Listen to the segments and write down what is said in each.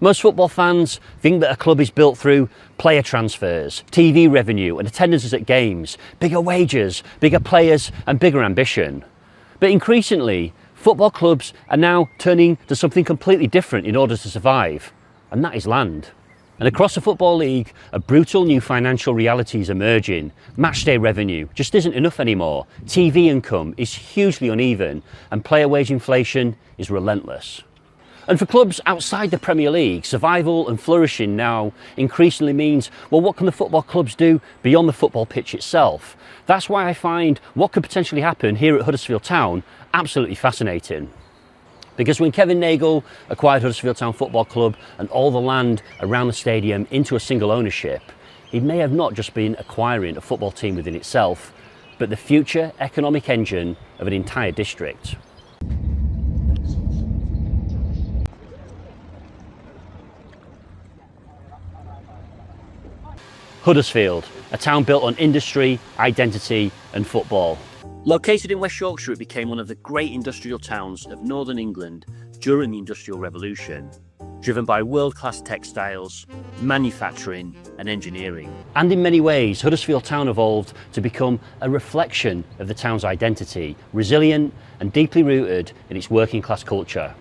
Most football fans think that a club is built through player transfers, TV revenue and attendances at games, bigger wages, bigger players and bigger ambition. But increasingly, football clubs are now turning to something completely different in order to survive, and that is land. And across the Football League, a brutal new financial reality is emerging. Matchday revenue just isn't enough anymore. TV income is hugely uneven and player wage inflation is relentless. And for clubs outside the Premier League, survival and flourishing now increasingly means, well, what can the football clubs do beyond the football pitch itself? That's why I find what could potentially happen here at Huddersfield Town absolutely fascinating. Because when Kevin Nagle acquired Huddersfield Town Football Club and all the land around the stadium into a single ownership, he may have not just been acquiring a football team within itself, but the future economic engine of an entire district. Huddersfield, a town built on industry, identity and football. Located in West Yorkshire, it became one of the great industrial towns of northern England during the Industrial Revolution, driven by world-class textiles, manufacturing and engineering. And in many ways, Huddersfield Town evolved to become a reflection of the town's identity, resilient and deeply rooted in its working-class culture.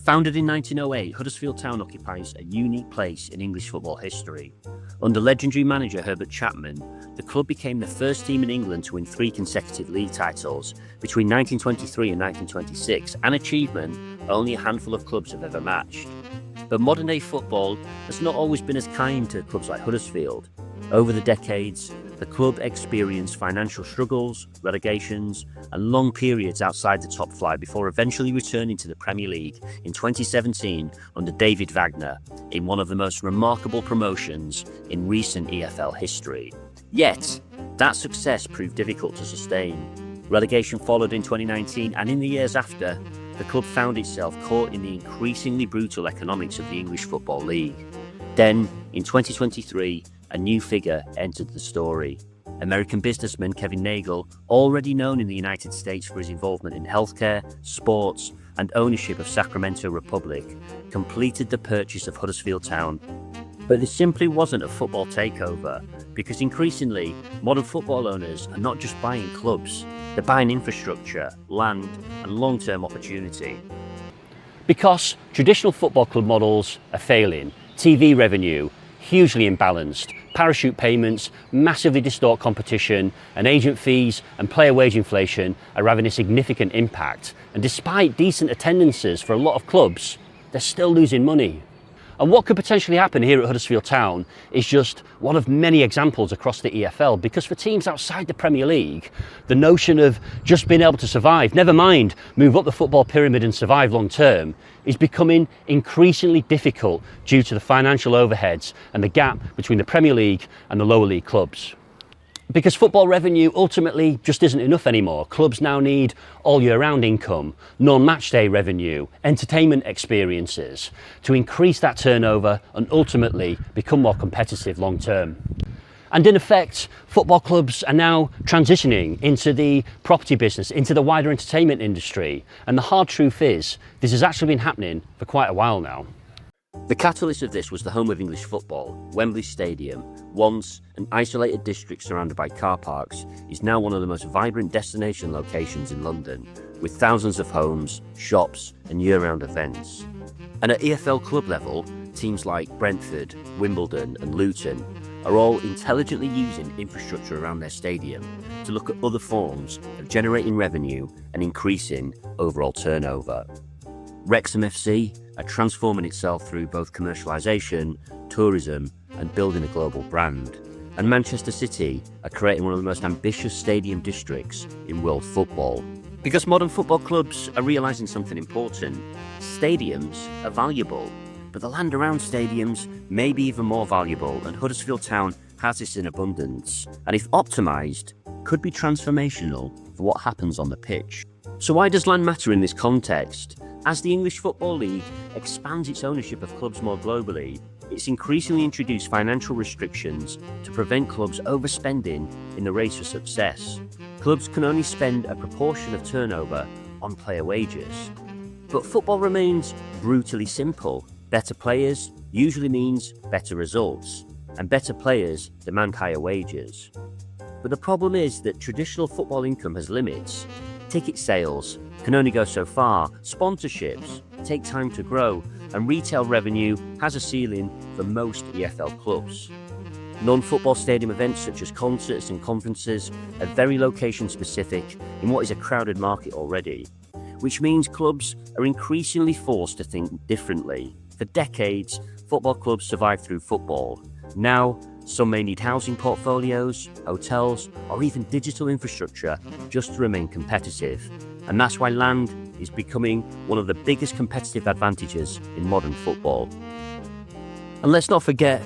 Founded in 1908, Huddersfield Town occupies a unique place in English football history. Under legendary manager Herbert Chapman, the club became the first team in England to win 3 consecutive league titles between 1923 and 1926, an achievement only a handful of clubs have ever matched. But modern day football has not always been as kind to clubs like Huddersfield. Over the decades, the club experienced financial struggles, relegations and long periods outside the top flight before eventually returning to the Premier League in 2017 under David Wagner in one of the most remarkable promotions in recent EFL history. Yet, that success proved difficult to sustain. Relegation followed in 2019, and in the years after, the club found itself caught in the increasingly brutal economics of the English Football League. Then, in 2023, a new figure entered the story. American businessman Kevin Nagle, already known in the United States for his involvement in healthcare, sports, and ownership of Sacramento Republic, completed the purchase of Huddersfield Town. But this simply wasn't a football takeover, because increasingly, modern football owners are not just buying clubs, they're buying infrastructure, land, and long-term opportunity. Because traditional football club models are failing, TV revenue hugely imbalanced, parachute payments massively distort competition, and agent fees and player wage inflation are having a significant impact. And despite decent attendances for a lot of clubs, they're still losing money. And what could potentially happen here at Huddersfield Town is just one of many examples across the EFL, because for teams outside the Premier League, the notion of just being able to survive, never mind move up the football pyramid and survive long term, is becoming increasingly difficult due to the financial overheads and the gap between the Premier League and the lower league clubs. Because football revenue ultimately just isn't enough anymore. Clubs now need all year round income, non-match day revenue, entertainment experiences to increase that turnover and ultimately become more competitive long term. And in effect, football clubs are now transitioning into the property business, into the wider entertainment industry. And the hard truth is, this has actually been happening for quite a while now. The catalyst of this was the home of English football. Wembley Stadium, once an isolated district surrounded by car parks, is now one of the most vibrant destination locations in London, with thousands of homes, shops and year-round events. And at EFL club level, teams like Brentford, Wimbledon and Luton are all intelligently using infrastructure around their stadium to look at other forms of generating revenue and increasing overall turnover. Wrexham FC are transforming itself through both commercialisation, tourism and building a global brand. And Manchester City are creating one of the most ambitious stadium districts in world football. Because modern football clubs are realising something important. Stadiums are valuable, but the land around stadiums may be even more valuable, and Huddersfield Town has this in abundance, and if optimised, could be transformational for what happens on the pitch. So why does land matter in this context? As the English Football League expands its ownership of clubs more globally, it's increasingly introduced financial restrictions to prevent clubs overspending in the race for success. Clubs can only spend a proportion of turnover on player wages. But football remains brutally simple. Better players usually means better results, and better players demand higher wages. But the problem is that traditional football income has limits. Ticket sales can only go so far, sponsorships take time to grow, and retail revenue has a ceiling for most EFL clubs. Non-football stadium events such as concerts and conferences are very location specific in what is a crowded market already, which means clubs are increasingly forced to think differently. For decades, football clubs survived through football. Now, some may need housing portfolios, hotels, or even digital infrastructure just to remain competitive. And that's why land is becoming one of the biggest competitive advantages in modern football. And let's not forget,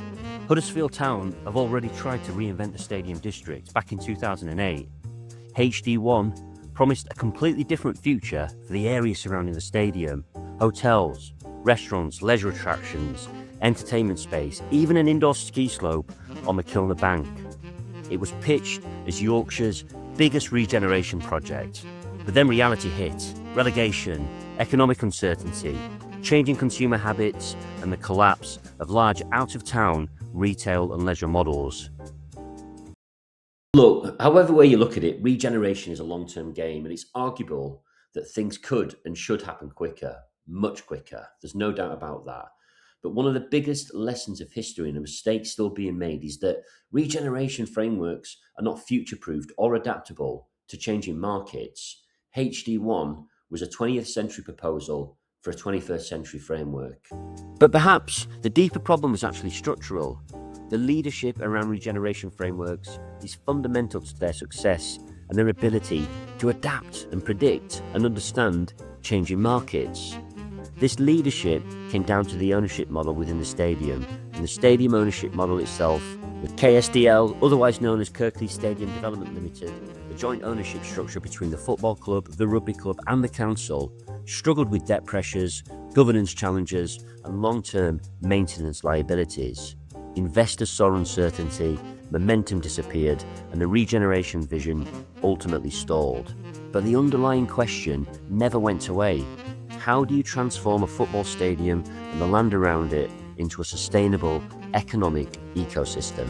Huddersfield Town have already tried to reinvent the stadium district back in 2008. HD1 promised a completely different future for the area surrounding the stadium. Hotels, restaurants, leisure attractions, entertainment space, even an indoor ski slope on the Kilner Bank. It was pitched as Yorkshire's biggest regeneration project. But then reality hit: relegation, economic uncertainty, changing consumer habits, and the collapse of large out-of-town retail and leisure models. Look, however way you look at it, regeneration is a long-term game, and it's arguable that things could and should happen quicker, much quicker. There's no doubt about that. But one of the biggest lessons of history and a mistake still being made is that regeneration frameworks are not future-proofed or adaptable to changing markets. HD1 was a 20th century proposal for a 21st century framework. But perhaps the deeper problem is actually structural. The leadership around regeneration frameworks is fundamental to their success and their ability to adapt and predict and understand changing markets. This leadership came down to the ownership model within the stadium, and the stadium ownership model itself, with KSDL, otherwise known as Kirklees Stadium Development Limited, the joint ownership structure between the football club, the rugby club and the council, struggled with debt pressures, governance challenges and long-term maintenance liabilities. Investors saw uncertainty, momentum disappeared, and the regeneration vision ultimately stalled. But the underlying question never went away. How do you transform a football stadium and the land around it into a sustainable economic ecosystem?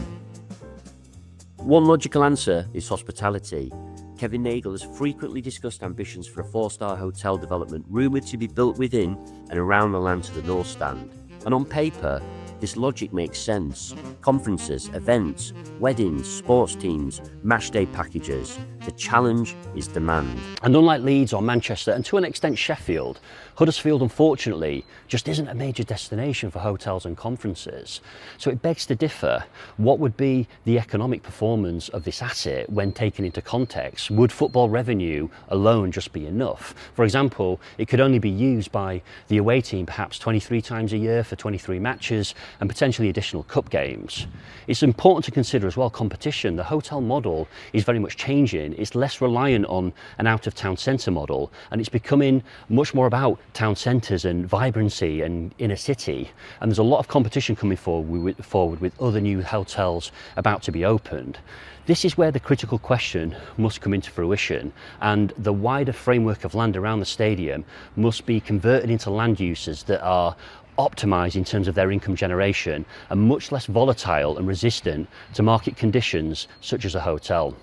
One logical answer is hospitality. Kevin Nagle has frequently discussed ambitions for a 4-star hotel development rumoured to be built within and around the land to the North Stand. And on paper, this logic makes sense. Conferences, events, weddings, sports teams, matchday packages. The challenge is demand. And unlike Leeds or Manchester, and to an extent Sheffield, Huddersfield unfortunately just isn't a major destination for hotels and conferences. So it begs to differ. What would be the economic performance of this asset when taken into context? Would football revenue alone just be enough? For example, it could only be used by the away team perhaps 23 times a year for 23 matches and potentially additional cup games. It's important to consider as well competition. The hotel model is very much changing. It's less reliant on an out-of-town centre model, and it's becoming much more about town centres and vibrancy and inner city. And there's a lot of competition coming forward with other new hotels about to be opened. This is where the critical question must come into fruition, and the wider framework of land around the stadium must be converted into land uses that are optimised in terms of their income generation and much less volatile and resistant to market conditions such as a hotel.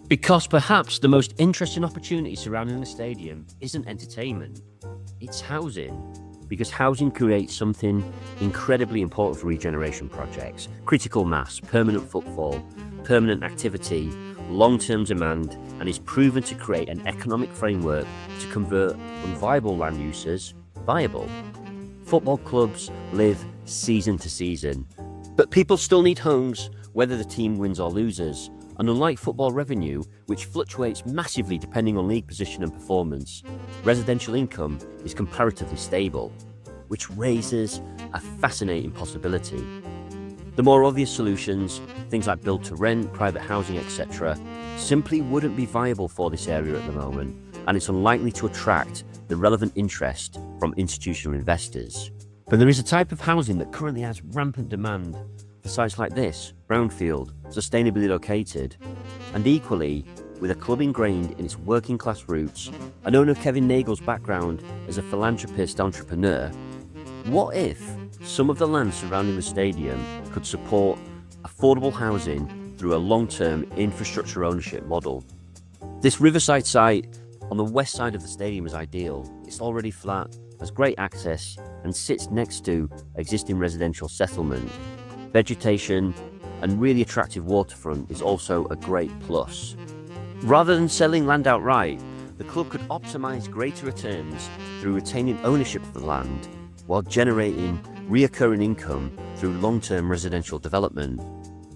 Because perhaps the most interesting opportunity surrounding the stadium isn't entertainment, it's housing. Because housing creates something incredibly important for regeneration projects: critical mass, permanent footfall, permanent activity, long-term demand, and is proven to create an economic framework to convert unviable land uses viable. Football clubs live season to season, but people still need homes whether the team wins or loses. And unlike football revenue, which fluctuates massively depending on league position and performance, residential income is comparatively stable, which raises a fascinating possibility. The more obvious solutions, things like build to rent, private housing, etc., simply wouldn't be viable for this area at the moment, and it's unlikely to attract the relevant interest from institutional investors. But there is a type of housing that currently has rampant demand for sites like this, brownfield, sustainably located, and equally, with a club ingrained in its working class roots, and owner Kevin Nagle's background as a philanthropist entrepreneur, What if some of the land surrounding the stadium could support affordable housing through a long-term infrastructure ownership model? This riverside site on the west side of the stadium is ideal. It's already flat, has great access, and sits next to existing residential settlement. Vegetation and really attractive waterfront is also a great plus. Rather than selling land outright, the club could optimise greater returns through retaining ownership of the land while generating reoccurring income through long-term residential development.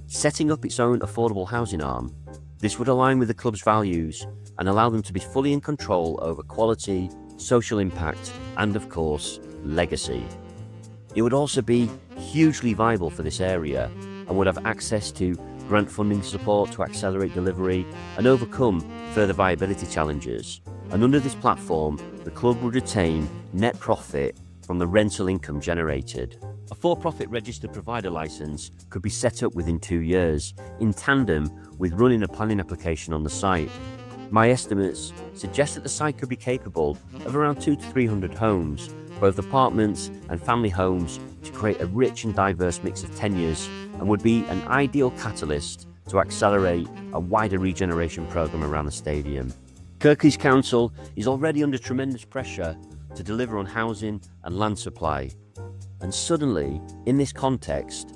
Setting up its own affordable housing arm, this would align with the club's values and allow them to be fully in control over quality, social impact, and of course, legacy. It would also be hugely viable for this area and would have access to grant funding support to accelerate delivery and overcome further viability challenges. And under this platform, the club would retain net profit from the rental income generated. A for-profit registered provider licence could be set up within 2 years, in tandem with running a planning application on the site. My estimates suggest that the site could be capable of around 200 to 300 homes, both apartments and family homes, to create a rich and diverse mix of tenures, and would be an ideal catalyst to accelerate a wider regeneration programme around the stadium. Kirklees Council is already under tremendous pressure to deliver on housing and land supply. And suddenly, in this context,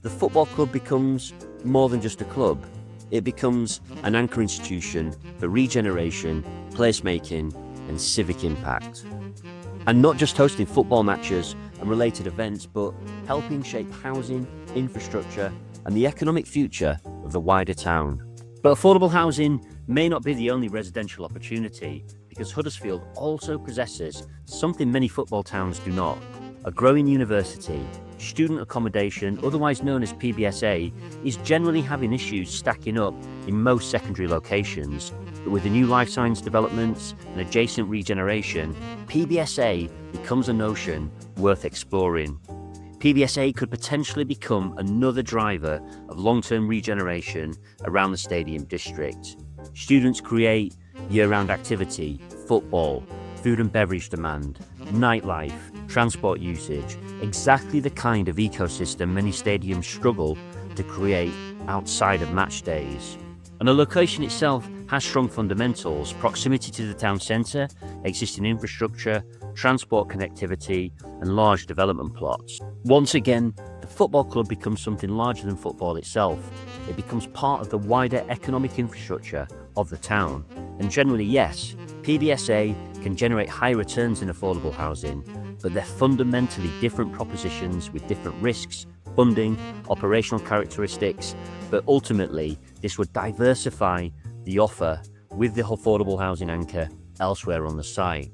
the football club becomes more than just a club. It becomes an anchor institution for regeneration, placemaking, and civic impact. And not just hosting football matches and related events, but helping shape housing, infrastructure, and the economic future of the wider town. But affordable housing may not be the only residential opportunity, because Huddersfield also possesses something many football towns do not: a growing university. Student accommodation, otherwise known as PBSA, is generally having issues stacking up in most secondary locations. But with the new life science developments and adjacent regeneration, PBSA becomes a notion worth exploring. PBSA could potentially become another driver of long-term regeneration around the stadium district. Students create year-round activity, football, food and beverage demand, nightlife, transport usage, exactly the kind of ecosystem many stadiums struggle to create outside of match days. And the location itself has strong fundamentals: proximity to the town centre, existing infrastructure, transport connectivity, and large development plots. Once again, the football club becomes something larger than football itself. It becomes part of the wider economic infrastructure of the town. And generally, yes, PBSA can generate high returns in affordable housing, but they're fundamentally different propositions with different risks, funding, operational characteristics. But ultimately, this would diversify the offer with the affordable housing anchor elsewhere on the site.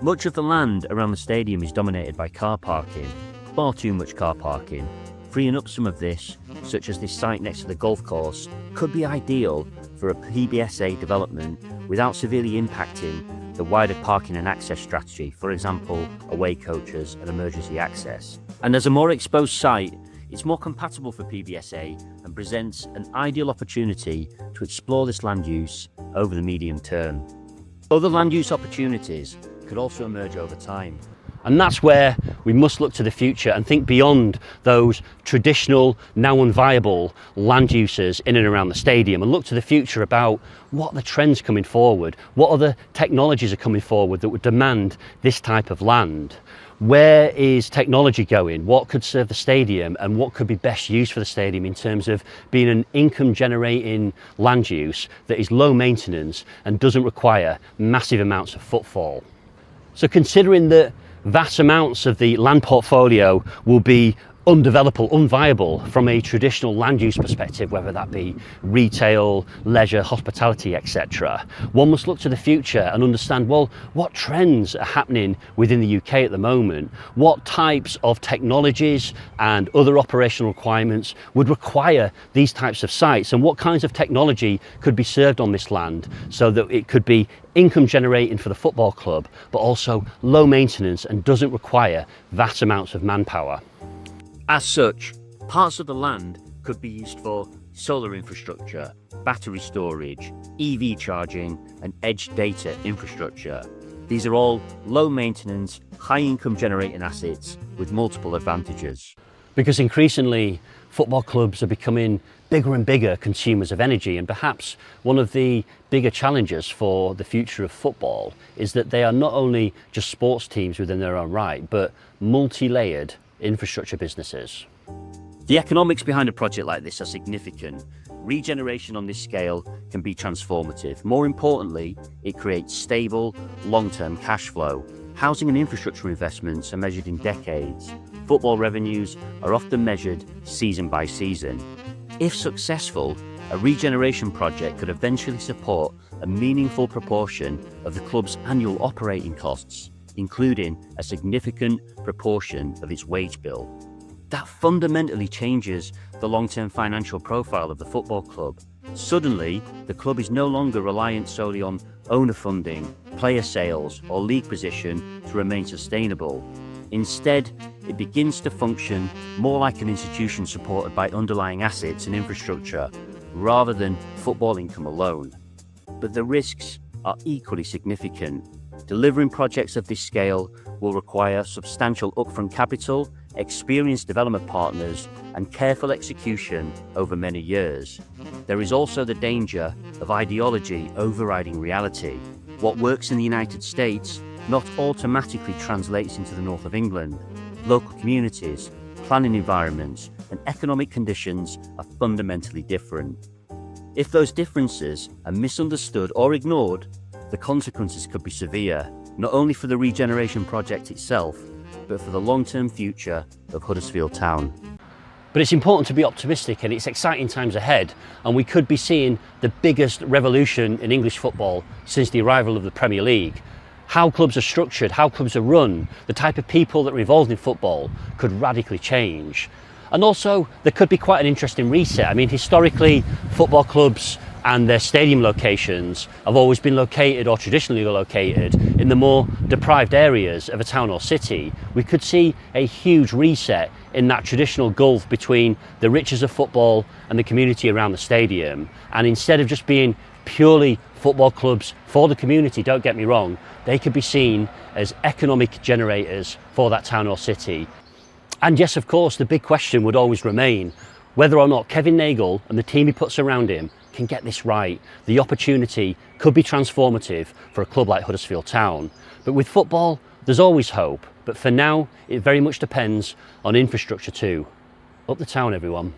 Much of the land around the stadium is dominated by car parking, far too much car parking. Freeing up some of this, such as this site next to the golf course, could be ideal for a PBSA development without severely impacting the wider parking and access strategy, for example, away coaches and emergency access. And as a more exposed site, it's more compatible for PBSA and presents an ideal opportunity to explore this land use over the medium term. Other land use opportunities could also emerge over time. And that's where we must look to the future and think beyond those traditional, now unviable land uses in and around the stadium, and look to the future about what are the trends coming forward, what other technologies are coming forward that would demand this type of land. Where is technology going? What could serve the stadium, and what could be best used for the stadium in terms of being an income generating land use that is low maintenance and doesn't require massive amounts of footfall? So considering that vast amounts of the land portfolio will be undevelopable, unviable from a traditional land use perspective, whether that be retail, leisure, hospitality, etc. One must look to the future and understand, well, what trends are happening within the UK at the moment? What types of technologies and other operational requirements would require these types of sites, and what kinds of technology could be served on this land so that it could be income generating for the football club, but also low maintenance and doesn't require vast amounts of manpower. As such, parts of the land could be used for solar infrastructure, battery storage, EV charging, and edge data infrastructure. These are all low maintenance, high income generating assets with multiple advantages. Because increasingly, football clubs are becoming bigger and bigger consumers of energy, and perhaps one of the bigger challenges for the future of football is that they are not only just sports teams within their own right, but multi-layered infrastructure businesses. The economics behind a project like this are significant. Regeneration on this scale can be transformative. More importantly, it creates stable, long-term cash flow. Housing and infrastructure investments are measured in decades. Football revenues are often measured season by season. If successful, a regeneration project could eventually support a meaningful proportion of the club's annual operating costs, including a significant proportion of its wage bill. That fundamentally changes the long-term financial profile of the football club. Suddenly, the club is no longer reliant solely on owner funding, player sales, or league position to remain sustainable. Instead, it begins to function more like an institution supported by underlying assets and infrastructure, rather than football income alone. But the risks are equally significant. Delivering projects of this scale will require substantial upfront capital, experienced development partners, and careful execution over many years. There is also the danger of ideology overriding reality. What works in the United States not automatically translates into the north of England. Local communities, planning environments, and economic conditions are fundamentally different. If those differences are misunderstood or ignored, the consequences could be severe, not only for the regeneration project itself, but for the long-term future of Huddersfield Town. But it's important to be optimistic, and it's exciting times ahead, and we could be seeing the biggest revolution in English football since the arrival of the Premier League. How clubs are structured, how clubs are run, the type of people that are involved in football could radically change. And also, there could be quite an interesting reset. I mean, historically, football clubs and their stadium locations have always been located, or traditionally located, in the more deprived areas of a town or city. We could see a huge reset in that traditional gulf between the riches of football and the community around the stadium. And instead of just being purely football clubs for the community, don't get me wrong, they could be seen as economic generators for that town or city. And yes, of course, the big question would always remain whether or not Kevin Nagle and the team he puts around him can get this right. The opportunity could be transformative for a club like Huddersfield Town. But with football, there's always hope. But for now, it very much depends on infrastructure too. Up the town, everyone.